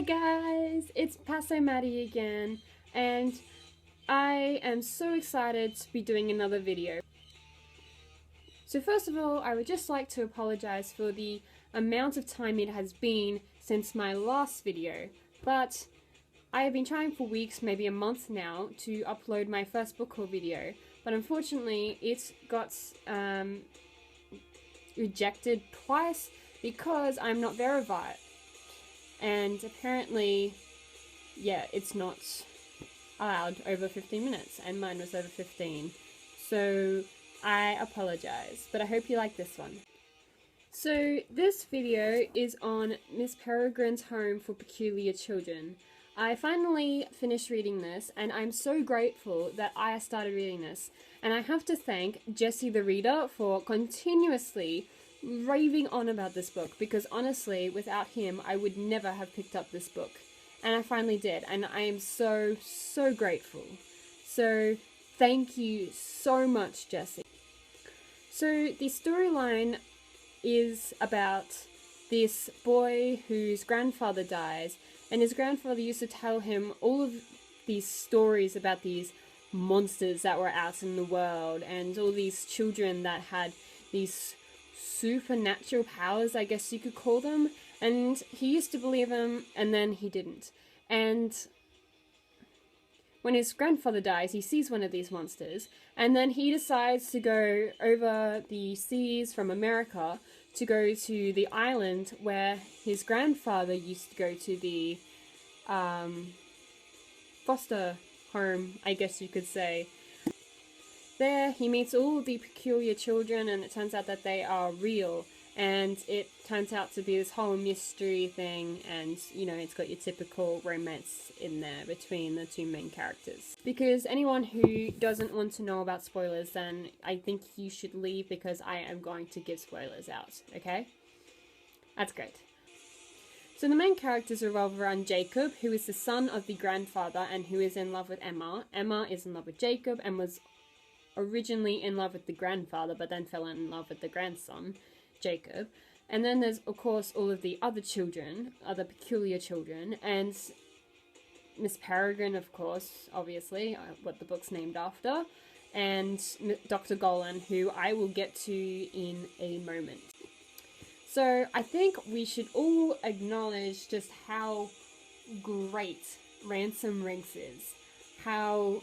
guys, it's Paso Maddie again, and I am so excited to be doing another video. So first of all, I would just like to apologize for the amount of time it has been since my last video, but I have been trying for weeks, maybe a month now, to upload my first book haul video, but unfortunately it got rejected twice because I'm not verified. And apparently, yeah, it's not allowed over 15 minutes, and mine was over 15. So I apologize, but I hope you like this one. So this video is on Miss Peregrine's Home for Peculiar Children. I finally finished reading this, and I'm so grateful that I started reading this. And I have to thank Jesse the reader for continuously raving on about this book, because honestly, without him, I would never have picked up this book. And I finally did, and I am so grateful. So thank you so much, Jesse. So the storyline is about this boy whose grandfather dies, and his grandfather used to tell him all of these stories about these monsters that were out in the world, and all these children that had these supernatural powers, I guess you could call them, and he used to believe them, and then he didn't. And when his grandfather dies, he sees one of these monsters, and then he decides to go over the seas from America to go to the island where his grandfather used to go to, the foster home, I guess you could say. There, he meets all the peculiar children, and it turns out that they are real, and it turns out to be this whole mystery thing, and, you know, it's got your typical romance in there between the two main characters. Because anyone who doesn't want to know about spoilers, then I think you should leave, because I am going to give spoilers out, okay? That's great. So the main characters revolve around Jacob, who is the son of the grandfather and who is in love with Emma. Emma is in love with Jacob and was originally in love with the grandfather, but then fell in love with the grandson, Jacob. And then there's, of course, all of the other children, other peculiar children, and Miss Peregrine, of course, obviously, what the book's named after, and Dr. Golan, who I will get to in a moment. So I think we should all acknowledge just how great Ransom Riggs is, how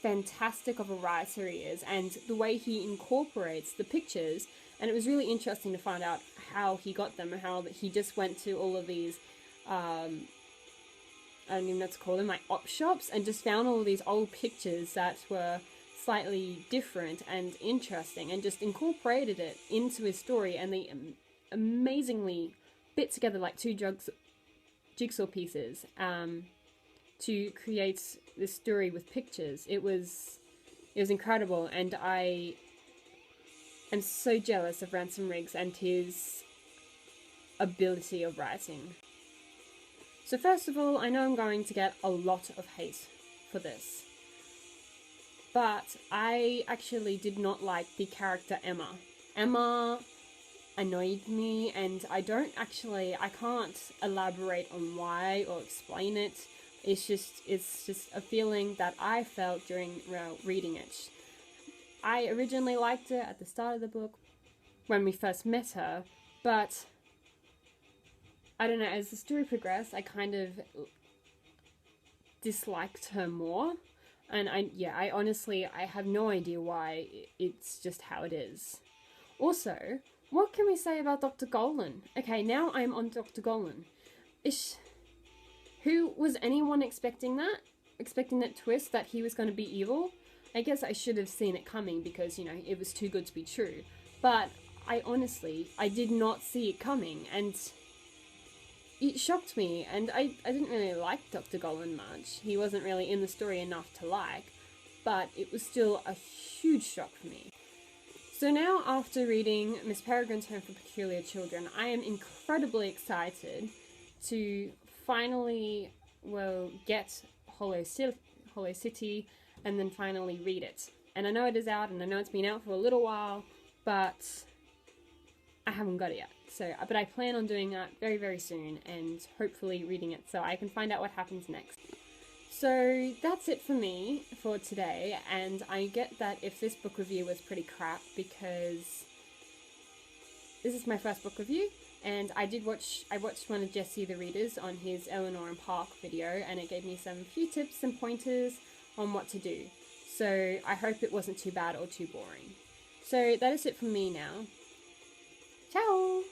fantastic of a writer he is, and the way he incorporates the pictures. And it was really interesting to find out how he got them, how he just went to all of these I don't even know what to call them, like op shops, and just found all of these old pictures that were slightly different and interesting, and just incorporated it into his story, and they amazingly bit together like two jigsaw pieces to create this story with pictures. It was incredible, and I am so jealous of Ransom Riggs and his ability of writing. So first of all, I know I'm going to get a lot of hate for this, but I actually did not like the character Emma. Emma annoyed me, and I can't elaborate on why or explain it. It's just a feeling that I felt during reading it. I originally liked it at the start of the book when we first met her, but I don't know, as the story progressed, I kind of disliked her more. And I honestly have no idea why. It's just how it is. Also, what can we say about Dr. Golan? Okay, now I'm on Dr. Golan. Who was anyone expecting that? Expecting that twist that he was going to be evil? I guess I should have seen it coming, because, you know, it was too good to be true. But I did not see it coming, and it shocked me, and I didn't really like Dr. Golan much. He wasn't really in the story enough to like, but it was still a huge shock for me. So now, after reading Miss Peregrine's Home for Peculiar Children, I am incredibly excited to finally, get Hollow City, and then finally read it. And I know it is out, and I know it's been out for a little while, but I haven't got it yet. So, but I plan on doing that very, very soon and hopefully reading it so I can find out what happens next. So that's it for me for today, and I get that if this book review was pretty crap because this is my first book review, and I watched one of Jesse the Reader's on his Eleanor and Park video, and it gave me some few tips and pointers on what to do. So I hope it wasn't too bad or too boring. So that is it from me now. Ciao!